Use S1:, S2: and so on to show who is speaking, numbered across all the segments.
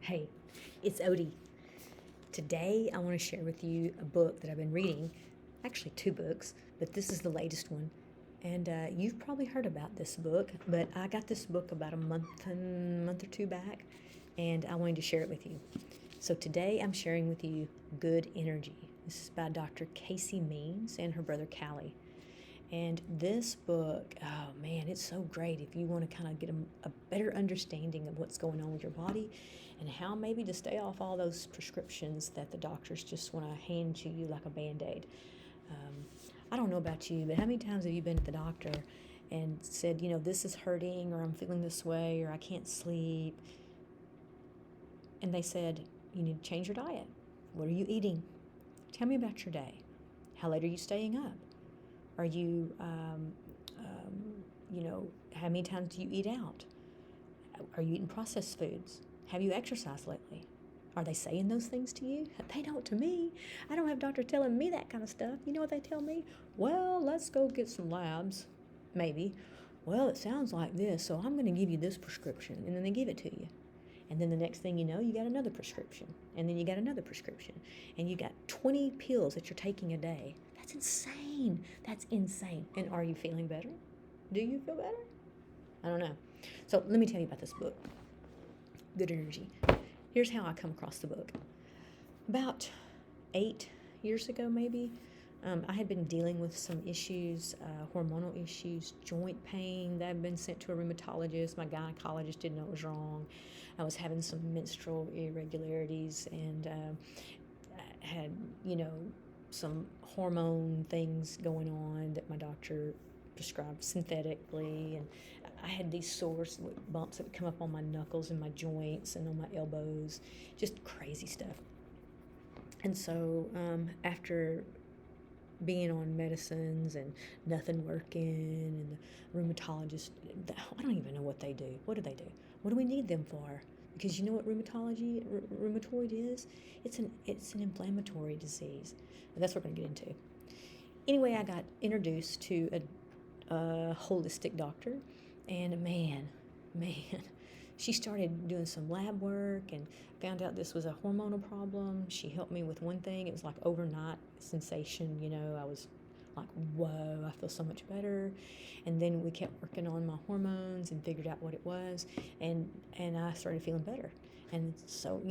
S1: Hey, it's Odie. Today I want to share with you a book that I've been reading. Actually, two books, but this is the latest one. And you've probably heard about this book, but I got this book about a month or two back, and I wanted to share it with you. So today I'm sharing with you Good Energy. This is by Dr. Casey Means and her brother Callie. And this book, oh man, it's so great if you want to kind of get a better understanding of what's going on with your body and how maybe to stay off all those prescriptions that the doctors just want to hand to you like a Band-Aid. I don't know about you, but how many times have you been at the doctor and said, this is hurting, or I'm feeling this way, or I can't sleep? And they said, you need to change your diet. What are you eating? Tell me about your day. How late are you staying up? Are you, how many times do you eat out? Are you eating processed foods? Have you exercised lately? Are they saying those things to you? They don't to me. I don't have doctors telling me that kind of stuff. You know what they tell me? Well, let's go get some labs, maybe. Well, it sounds like this, so I'm going to give you this prescription. And then they give it to you. And then the next thing you know, you got another prescription. And then you got another prescription. And you got 20 pills that you're taking a day. That's insane. That's insane. And are you feeling better? Do you feel better? I don't know. So let me tell you about this book, Good Energy. Here's how I come across the book. About 8 years ago, maybe, I had been dealing with some issues, hormonal issues, joint pain. That I'd been sent to a rheumatologist. My gynecologist didn't know it was wrong. I was having some menstrual irregularities and I had, some hormone things going on that my doctor prescribed synthetically, and I had these sores, bumps that would come up on my knuckles and my joints and on my elbows, just crazy stuff. And so after being on medicines and nothing working, and the rheumatologist, I don't even know what they do. What do they do? What do we need them for? Because you know what rheumatoid is? It's an inflammatory disease. And that's what we're going to get into. Anyway, I got introduced to a holistic doctor, and man, she started doing some lab work and found out this was a hormonal problem. She helped me with one thing. It was like overnight sensation, I was like, whoa, I feel so much better. And then we kept working on my hormones and figured out what it was, and I started feeling better. And so,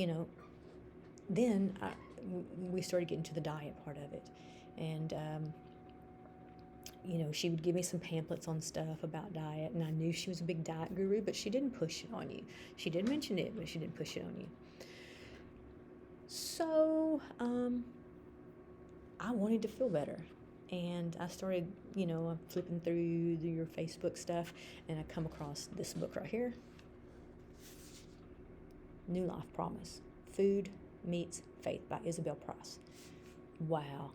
S1: then we started getting to the diet part of it. And she would give me some pamphlets on stuff about diet, and I knew she was a big diet guru, but she didn't push it on you. She did mention it, but she didn't push it on you. So I wanted to feel better, and I started, I'm flipping through your Facebook stuff, and I come across this book right here, Newlife Promise, Food Meets Faith by Isabel. Wow.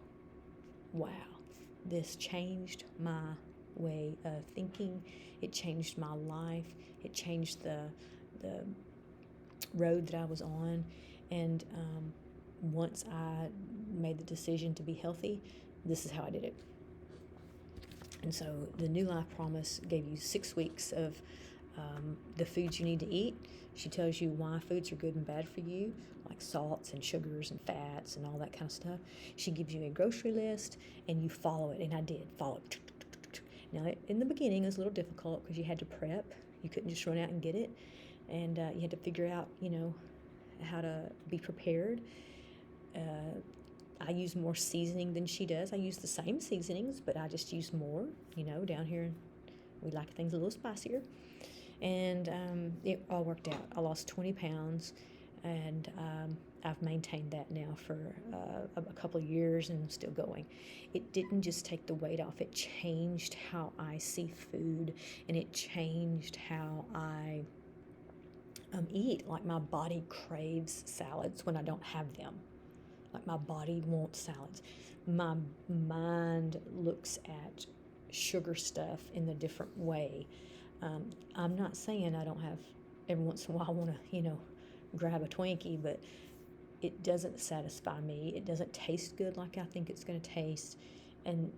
S1: This changed my way of thinking. It changed my life. It changed the road that I was on. And once I made the decision to be healthy, this is how I did it. And so the New Life Promise gave you 6 weeks of the foods you need to eat. She tells you why foods are good and bad for you, like salts and sugars and fats and all that kind of stuff. She gives you a grocery list, and you follow it, and I did follow it. Now, in the beginning, it was a little difficult because you had to prep. You couldn't just run out and get it, and you had to figure out, how to be prepared. I use more seasoning than she does. I use the same seasonings, but I just use more. Down here, we like things a little spicier. And it all worked out. I lost 20 pounds, and I've maintained that now for a couple of years, and I'm still going. It didn't just take the weight off. It changed how I see food, and it changed how I eat. Like, my body craves salads when I don't have them. Like, my body wants salads. My mind looks at sugar stuff in a different way. I'm not saying I don't have, every once in a while I want to, grab a Twinkie, but it doesn't satisfy me. It doesn't taste good like I think it's going to taste. And,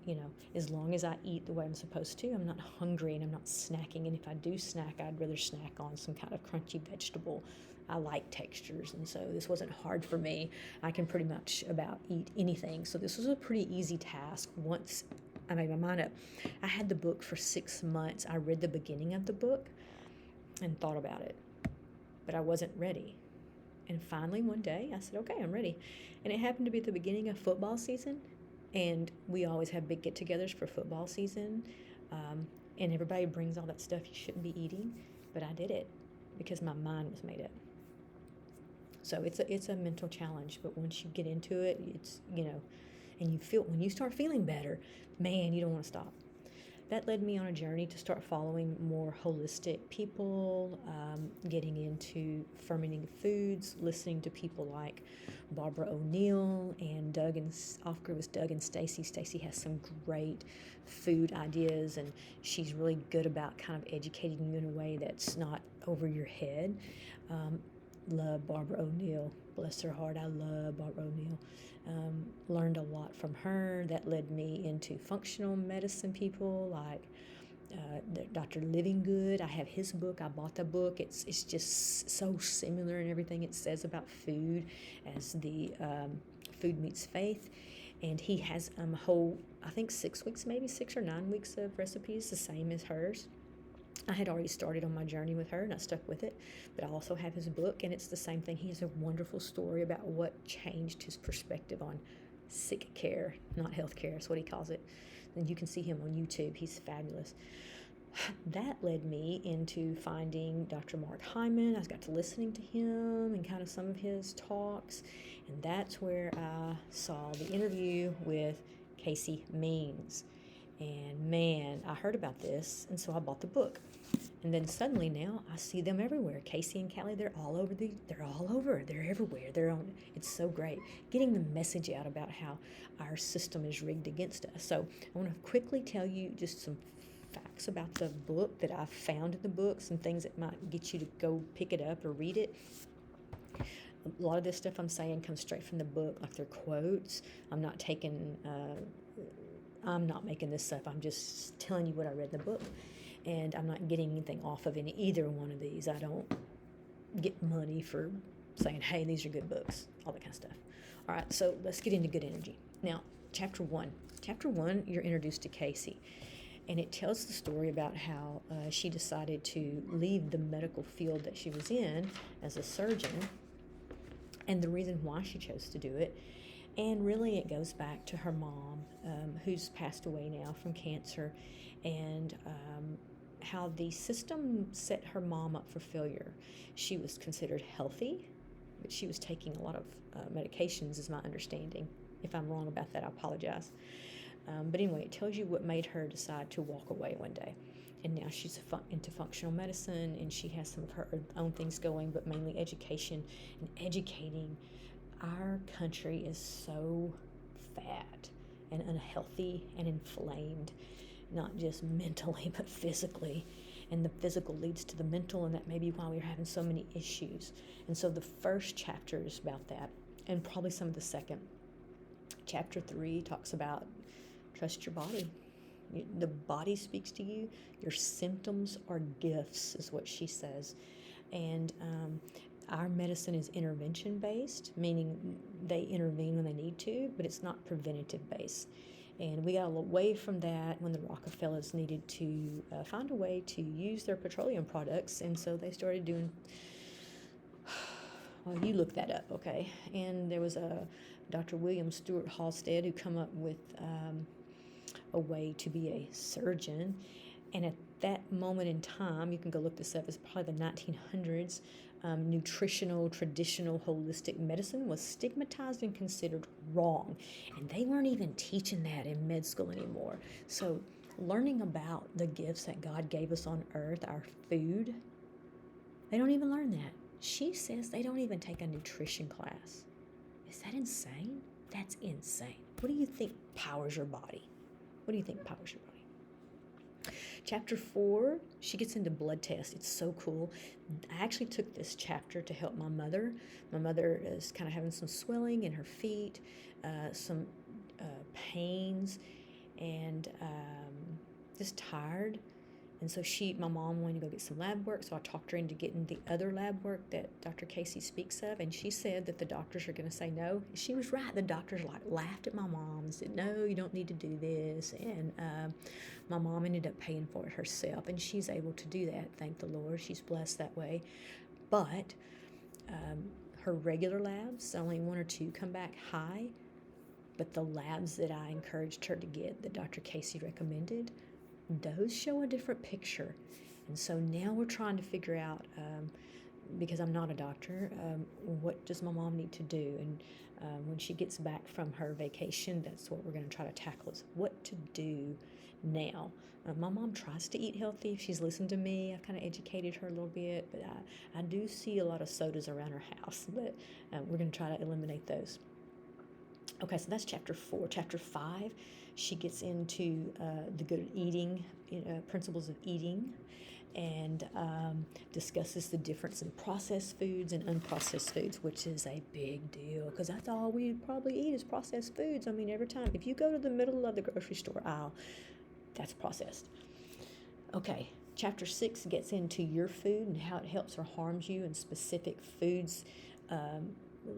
S1: as long as I eat the way I'm supposed to, I'm not hungry and I'm not snacking. And if I do snack, I'd rather snack on some kind of crunchy vegetable. I like textures, and so this wasn't hard for me. I can pretty much about eat anything. So this was a pretty easy task once I made my mind up. I had the book for 6 months. I read the beginning of the book and thought about it, but I wasn't ready. And finally, one day, I said, okay, I'm ready. And it happened to be at the beginning of football season. And we always have big get-togethers for football season. And everybody brings all that stuff you shouldn't be eating. But I did it because my mind was made up. So it's a mental challenge. But once you get into it, it's, and when you start feeling better, man, you don't want to stop. That led me on a journey to start following more holistic people, getting into fermenting foods, listening to people like Barbara O'Neill and Doug and Stacy. Stacy has some great food ideas, and she's really good about kind of educating you in a way that's not over your head. Love Barbara O'Neill. Bless her heart, I love Barbara O'Neill. Learned a lot from her. That led me into functional medicine people like Dr. Living Good. I have his book. I bought the book. It's just so similar in everything it says about food as the Food Meets Faith. And he has a whole, I think 6 weeks, maybe 6 or 9 weeks of recipes, the same as hers. I had already started on my journey with her, and I stuck with it, but I also have his book, and it's the same thing. He has a wonderful story about what changed his perspective on sick care, not health care, is what he calls it. And you can see him on YouTube. He's fabulous. That led me into finding Dr. Mark Hyman. I got to listening to him and kind of some of his talks, and that's where I saw the interview with Casey Means. And man, I heard about this, and so I bought the book. And then suddenly now I see them everywhere. Casey and Callie, they're all over. They're everywhere. They're on. It's so great getting the message out about how our system is rigged against us. So I want to quickly tell you just some facts about the book that I found in the book, some things that might get you to go pick it up or read it. A lot of this stuff I'm saying comes straight from the book, like they're quotes. I'm not making this up. I'm just telling you what I read in the book. And I'm not getting anything off of either one of these. I don't get money for saying, hey, these are good books, all that kind of stuff. All right, so let's get into good energy. Now, chapter one, you're introduced to Casey. And it tells the story about how she decided to leave the medical field that she was in as a surgeon, and the reason why she chose to do it. And really it goes back to her mom, who's passed away now from cancer, and how the system set her mom up for failure. She was considered healthy, but she was taking a lot of medications, is my understanding. If I'm wrong about that, I apologize. But anyway, it tells you what made her decide to walk away one day. And now she's into functional medicine, and she has some of her own things going, but mainly education and educating. Our country is so fat and unhealthy and inflamed, not just mentally, but physically. And the physical leads to the mental, and that may be why we're having so many issues. And so the first chapter is about that, and probably some of the second. Chapter 3 talks about trust your body. The body speaks to you. Your symptoms are gifts, is what she says. And our medicine is intervention-based, meaning they intervene when they need to, but it's not preventative-based. And we got away from that when the Rockefellers needed to find a way to use their petroleum products, and so they started doing, well, you look that up, okay? And there was a Dr. William Stewart Halstead who come up with a way to be a surgeon. And at that moment in time, you can go look this up, it's probably the 1900s, nutritional, traditional, holistic medicine was stigmatized and considered wrong. And they weren't even teaching that in med school anymore. So learning about the gifts that God gave us on earth, our food, they don't even learn that. She says they don't even take a nutrition class. Is that insane? That's insane. What do you think powers your body? What do you think powers your body? Chapter 4, she gets into blood tests. It's so cool. I actually took this chapter to help my mother. My mother is kind of having some swelling in her feet, some pains, and just tired. And so my mom wanted to go get some lab work, so I talked her into getting the other lab work that Dr. Casey speaks of, and she said that the doctors are going to say no. She was right. The doctors laughed at my mom and said, no, you don't need to do this. And my mom ended up paying for it herself, and she's able to do that, thank the Lord. She's blessed that way. But her regular labs, only 1 or 2 come back high, but the labs that I encouraged her to get, that Dr. Casey recommended, those show a different picture. And so now we're trying to figure out, because I'm not a doctor, what does my mom need to do? And when she gets back from her vacation, that's what we're going to try to tackle, is what to do now. My mom tries to eat healthy. She's listened to me. I've kind of educated her a little bit, but I do see a lot of sodas around her house, but we're going to try to eliminate those. Okay, so that's chapter 4. Chapter 5, she gets into the good eating, principles of eating, and discusses the difference in processed foods and unprocessed foods, which is a big deal, because that's all we probably eat is processed foods. I mean, every time, if you go to the middle of the grocery store aisle, that's processed. Okay, chapter 6 gets into your food and how it helps or harms you, and specific foods,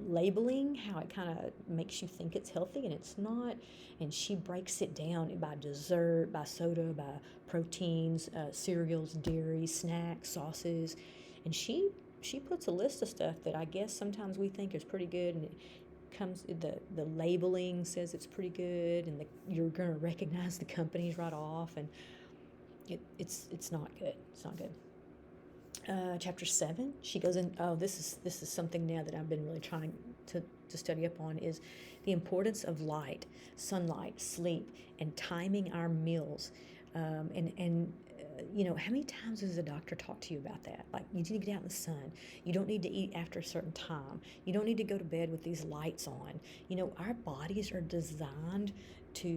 S1: labeling, how it kind of makes you think it's healthy and it's not. And she breaks it down by dessert, by soda, by proteins, cereals, dairy, snacks, sauces. And she puts a list of stuff that I guess sometimes we think is pretty good, and it comes, the labeling says it's pretty good, and you're going to recognize the companies right off, and it's not good. It's not good. Chapter 7, she goes in, this is something now that I've been really trying to study up on, is the importance of light, sunlight, sleep, and timing our meals. How many times does a doctor talk to you about that? Like, you need to get out in the sun. You don't need to eat after a certain time. You don't need to go to bed with these lights on. Our bodies are designed to,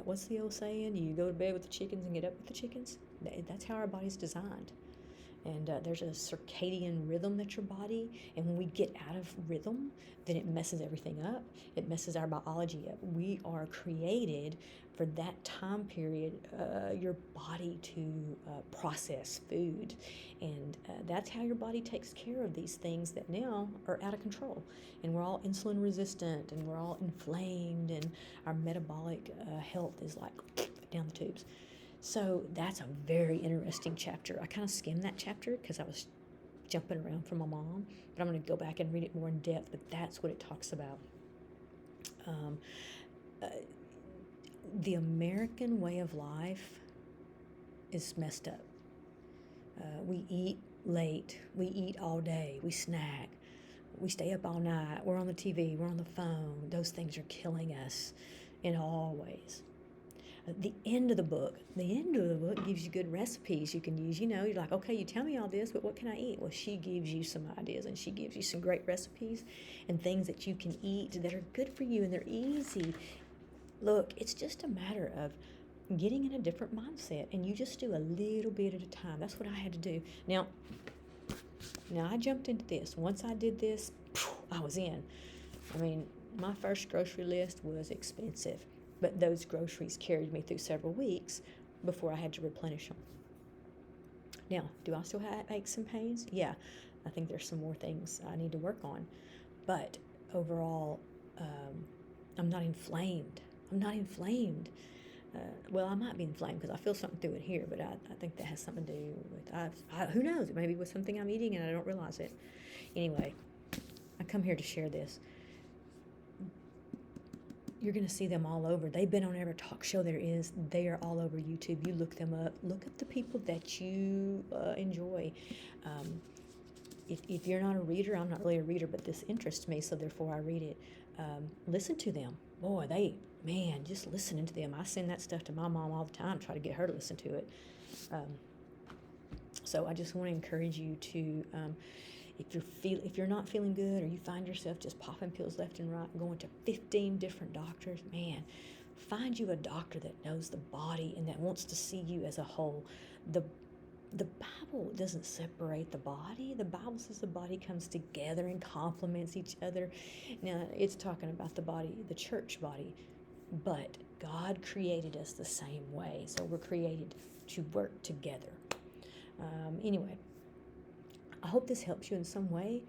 S1: what's the old saying? You go to bed with the chickens and get up with the chickens? That's how our body's designed. And there's a circadian rhythm that your body, and when we get out of rhythm, then it messes everything up. It messes our biology up. We are created for that time period, your body to process food. And that's how your body takes care of these things that now are out of control. And we're all insulin resistant, and we're all inflamed, and our metabolic health is like down the tubes. So that's a very interesting chapter. I kind of skimmed that chapter because I was jumping around from my mom, but I'm going to go back and read it more in depth, but that's what it talks about. The American way of life is messed up. We eat late. We eat all day. We snack. We stay up all night. We're on the TV. We're on the phone. Those things are killing us in all ways. The end of the book gives you good recipes you can use. You're like, okay, you tell me all this, but what can I eat? Well, she gives you some ideas, and she gives you some great recipes and things that you can eat that are good for you, and they're easy. Look, it's just a matter of getting in a different mindset, and you just do a little bit at a time. That's what I had to do. Now I jumped into this. Once I did this, I was in. I mean, my first grocery list was expensive, but those groceries carried me through several weeks before I had to replenish them. Now, do I still have aches and pains? Yeah, I think there's some more things I need to work on. But overall, I'm not inflamed. Well, I might be inflamed because I feel something through it here, but I think that has something to do with, who knows, it may be with something I'm eating and I don't realize it. Anyway, I come here to share this. You're going to see them all over. They've been on every talk show there is. They are all over YouTube. You look them up. Look up the people that you enjoy. If you're not a reader, I'm not really a reader, but this interests me, so therefore I read it. Listen to them. Boy, just listening to them. I send that stuff to my mom all the time, try to get her to listen to it. So I just want to encourage you to... If you're not feeling good, or you find yourself just popping pills left and right, going to 15 different doctors, man, find you a doctor that knows the body and that wants to see you as a whole. The Bible doesn't separate the body. The Bible says the body comes together and complements each other. Now, it's talking about the body, the church body. But God created us the same way, so we're created to work together. Anyway, I hope this helps you in some way.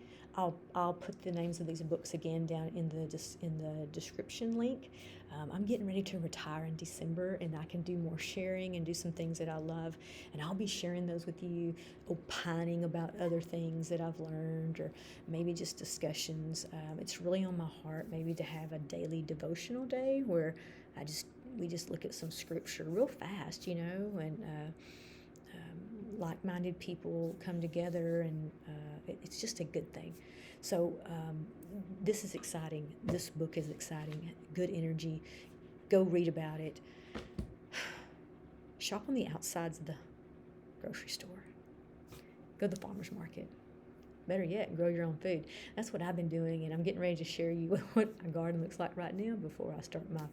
S1: I'll put the names of these books again down in the description link. I'm getting ready to retire in December, and I can do more sharing and do some things that I love, and I'll be sharing those with you, opining about other things that I've learned, or maybe just discussions. It's really on my heart maybe to have a daily devotional day where we just look at some scripture real fast, and like-minded people come together, and it's just a good thing. So this is exciting. This book is exciting. Good energy. Go read about it. Shop on the outsides of the grocery store. Go to the farmer's market. Better yet, grow your own food. That's what I've been doing, and I'm getting ready to share you what my garden looks like right now before I start my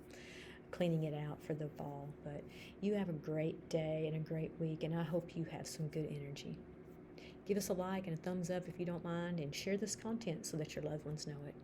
S1: cleaning it out for the fall. But you have a great day and a great week, and I hope you have some good energy. Give us a like and a thumbs up if you don't mind, and share this content so that your loved ones know it.